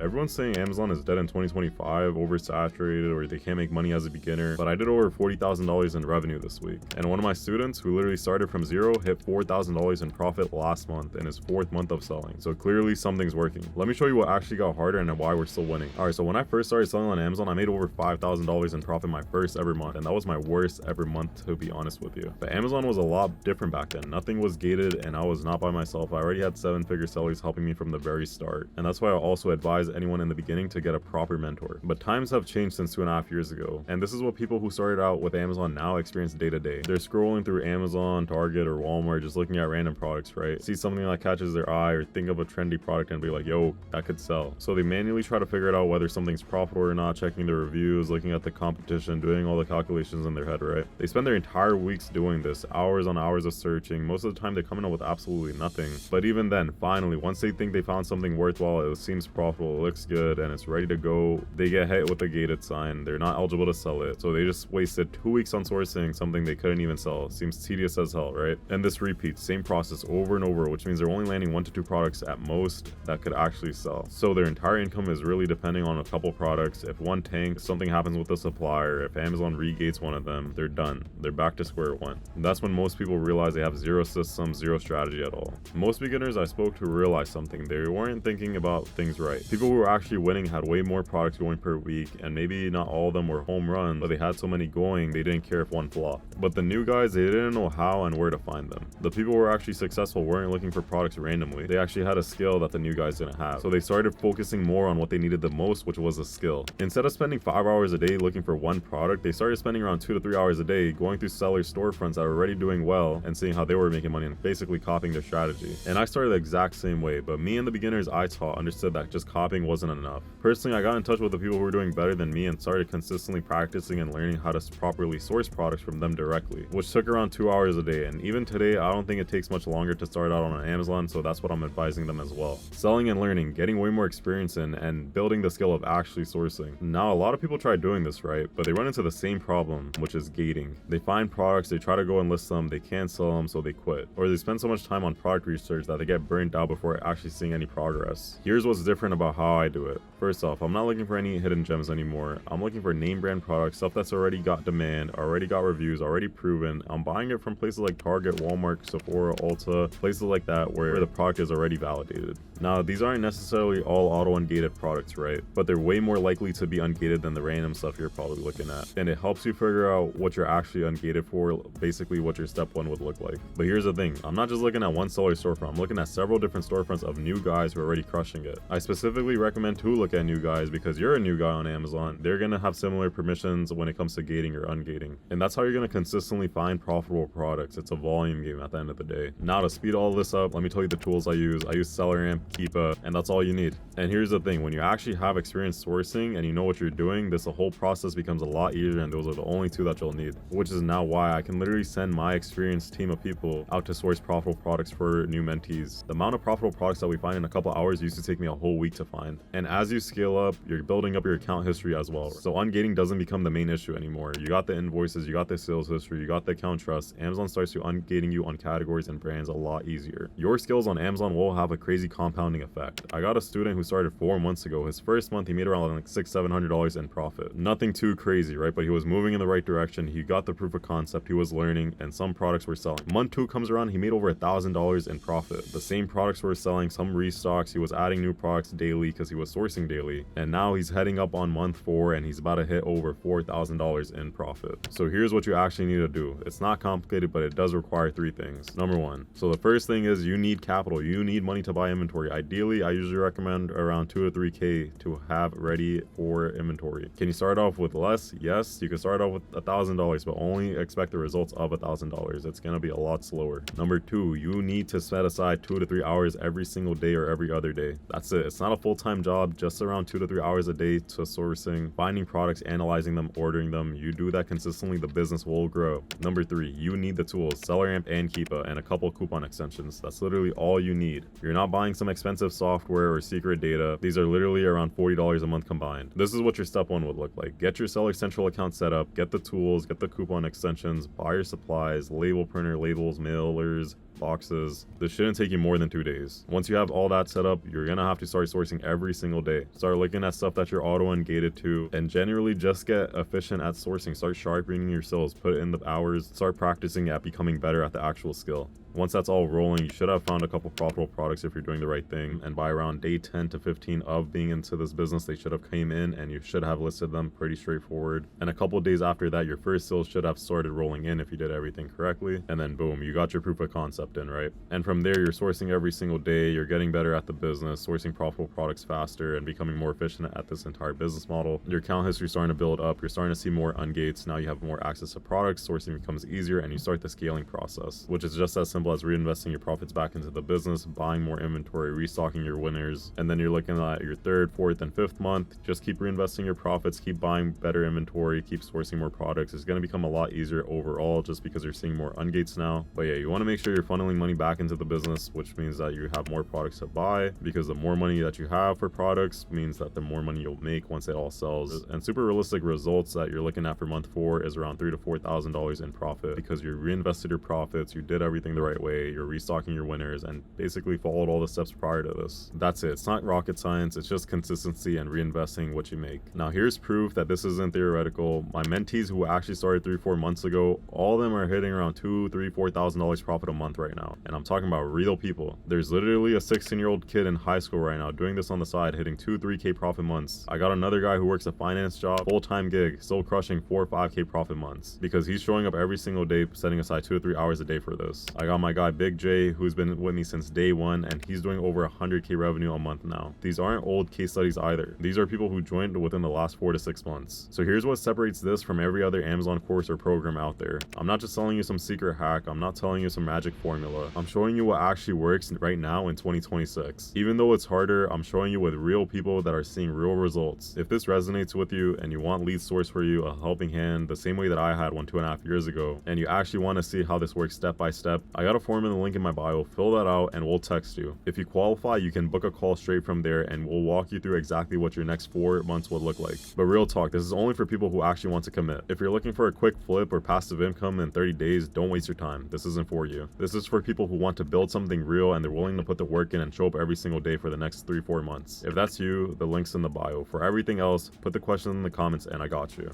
Everyone's saying Amazon is dead in 2025, oversaturated, or they can't make money as a beginner, but I did over $40,000 in revenue this week. And one of my students who literally started from zero hit $4,000 in profit last month in his 4th month of selling. So clearly something's working. Let me show you what actually got harder and why we're still winning. Alright, so when I first started selling on Amazon, I made over $5,000 in profit my first ever month, and that was my worst ever month, to be honest with you. But Amazon was a lot different back then. Nothing was gated, and I was not by myself. I already had 7-figure sellers helping me from the very start. And that's why I also advise anyone in the beginning to get a proper mentor. But times have changed since 2.5 years ago, and this is what people who started out with Amazon now experience day to day. They're scrolling through Amazon, Target, or Walmart, just looking at random products, right? See something that catches their eye, or think of a trendy product and be like, yo, that could sell. So they manually try to figure it out whether something's profitable or not, checking the reviews, looking at the competition, doing all the calculations in their head, right? They spend their entire weeks doing this, hours on hours of searching. Most of the time they're coming up with absolutely nothing. But even then, finally, once they think they found something worthwhile, it seems profitable, it looks good, and it's ready to go, they get hit with a gated sign. They're not eligible to sell it. So they just wasted 2 weeks on sourcing something they couldn't even sell. Seems tedious as hell, right? And this repeats, same process over and over, which means they're only landing 1 to 2 products at most that could actually sell. So their entire income is really depending on a couple products. If one tanks, something happens with the supplier, if Amazon regates one of them, they're done. They're back to square one. And that's when most people realize they have zero system, zero strategy at all. Most beginners I spoke to realized something. They weren't thinking about things right. People who were actually winning had way more products going per week, and maybe not all of them were home runs, but they had so many going, they didn't care if one flopped. But the new guys, they didn't know how and where to find them. The people who were actually successful weren't looking for products randomly. They actually had a skill that the new guys didn't have. So they started focusing more on what they needed the most, which was a skill. Instead of spending 5 hours a day looking for one product, they started spending around 2 to 3 hours a day going through sellers' storefronts that were already doing well and seeing how they were making money and basically copying their strategy. And I started the exact same way, but me and the beginners I taught understood that just copying wasn't enough. Personally, I got in touch with the people who were doing better than me and started consistently practicing and learning how to properly source products from them directly, which took around 2 hours a day. And even today, I don't think it takes much longer to start out on Amazon, so that's what I'm advising them as well. Selling and learning, getting way more experience in, and building the skill of actually sourcing. Now, a lot of people try doing this, right? But they run into the same problem, which is gating. They find products, they try to go and list them, they can't sell them, so they quit. Or they spend so much time on product research that they get burnt out before actually seeing any progress. Here's what's different about how I do it. First off, I'm not looking for any hidden gems anymore. I'm looking for name brand products, stuff that's already got demand, already got reviews, already proven. I'm buying it from places like Target, Walmart, Sephora, Ulta, places like that where the product is already validated. Now, these aren't necessarily all auto ungated products, right? But they're way more likely to be ungated than the random stuff you're probably looking at. And it helps you figure out what you're actually ungated for, basically what your step one would look like. But here's the thing, I'm not just looking at one seller storefront, I'm looking at several different storefronts of new guys who are already crushing it. I specifically recommend to look at new guys because you're a new guy on Amazon. They're gonna have similar permissions when it comes to gating or ungating. And that's how you're gonna consistently find profitable products. It's a volume game at the end of the day. Now to speed all this up, let me tell you the tools I use. I use SellerAmp, Keepa, and that's all you need. And here's the thing, when you actually have experience sourcing and you know what you're doing, this whole process becomes a lot easier, and those are the only two that you'll need, which is now why I can literally send my experienced team of people out to source profitable products for new mentees. The amount of profitable products that we find in a couple hours used to take me a whole week to find. And as you scale up, you're building up your account history as well. So ungating doesn't become the main issue anymore. You got the invoices, you got the sales history, you got the account trust. Amazon starts to ungating you on categories and brands a lot easier. Your skills on Amazon will have a crazy compounding effect. I got a student who started 4 months ago. His first month he made around like $600-700 in profit. Nothing too crazy, right? But he was moving in the right direction. He got the proof of concept, he was learning, and some products were selling. Month 2 comes around, he made over $1,000 in profit. The same products were selling, some restocks, he was adding new products daily because he was sourcing daily. And now he's heading up on month 4 and he's about to hit over $4,000 in profit. So here's what you actually need to do. It's not complicated, but it does require 3 things. Number 1, so the first thing is you need capital. You need money to buy inventory. Ideally, I usually recommend around 2 to 3K to have ready for inventory. Can you start off with less? Yes, you can start off with $1,000, but only expect the results of $1,000. It's gonna be a lot slower. Number 2, you need to set aside 2 to 3 hours every single day or every other day. That's it. It's not a full-time job, just around 2 to 3 hours a day to sourcing, finding products, analyzing them, ordering them. You do that consistently, the business will grow. Number 3, you need the tools, SellerAmp and Keepa, and a couple coupon extensions. That's literally all you need. You're not buying some expensive software or secret data. These are literally around $40 a month combined. This is what your step 1 would look like. Get your Seller Central account set up, get the tools, get the coupon extensions, buy your supplies, label printer, labels, mailers, boxes. This shouldn't take you more than 2 days. Once you have all that set up, you're gonna have to start sourcing every single day. Start looking at stuff that you're auto and gated to, and generally just get efficient at sourcing. Start sharpening your skills, put in the hours, start practicing at becoming better at the actual skill. Once that's all rolling, you should have found a couple profitable products if you're doing the right thing. And by around day 10 to 15 of being into this business, they should have came in and you should have listed them pretty straightforward. And a couple days after that, your first sales should have started rolling in if you did everything correctly. And then boom, you got your proof of concept in, right? And from there, you're sourcing every single day. You're getting better at the business, sourcing profitable products faster and becoming more efficient at this entire business model. Your account history is starting to build up. You're starting to see more ungates. Now you have more access to products. Sourcing becomes easier and you start the scaling process, which is just as simple as reinvesting your profits back into the business, buying more inventory, restocking your winners. And then you're looking at your third, fourth, and fifth month. Just keep reinvesting your profits, keep buying better inventory, keep sourcing more products. It's going to become a lot easier overall just because you're seeing more ungates now. But yeah, you want to make sure you're funneling money back into the business, which means that you have more products to buy, because the more money that you have for products means that the more money you'll make once it all sells. And super realistic results that you're looking at for month 4 is around $3,000 to $4,000 in profit, because you reinvested your profits, you did everything the right way, you're restocking your winners, and basically followed all the steps prior to this. That's it. It's not rocket science. It's just consistency and reinvesting what you make. Now here's proof that this isn't theoretical. My mentees who actually started 3-4 months ago, all of them are hitting around $2,000, $3,000, $4,000 profit a month right now. And I'm talking about real people. There's literally a 16-year-old kid in high school right now doing this on the side, hitting 2-3K profit months. I got another guy who works a finance job, full-time gig, still crushing 4-5K profit months, because he's showing up every single day, setting aside 2 to 3 hours a day for this. I got my guy Big J, who's been with me since day one, and he's doing over 100K revenue a month now. These aren't old case studies either. These are people who joined within the last 4 to 6 months. So here's what separates this from every other Amazon course or program out there. I'm not just telling you some secret hack. I'm not telling you some magic formula. I'm showing you what actually works right now in 2026. Even though it's harder, I'm showing you with real people that are seeing real results. If this resonates with you and you want lead source for you, a helping hand, the same way that I had one 2.5 years ago, and you actually want to see how this works step by step, I got a form in the link in my bio. Fill that out and we'll text you. If you qualify, you can book a call straight from there and we'll walk you through exactly what your next 4 months would look like. But real talk, this is only for people who actually want to commit. If you're looking for a quick flip or passive income in 30 days, don't waste your time. This isn't for you. This is for people who want to build something real and they're willing to put the work in and show up every single day for the next 3-4 months. If that's you, the link's in the bio. For everything else, put the question in the comments and I got you.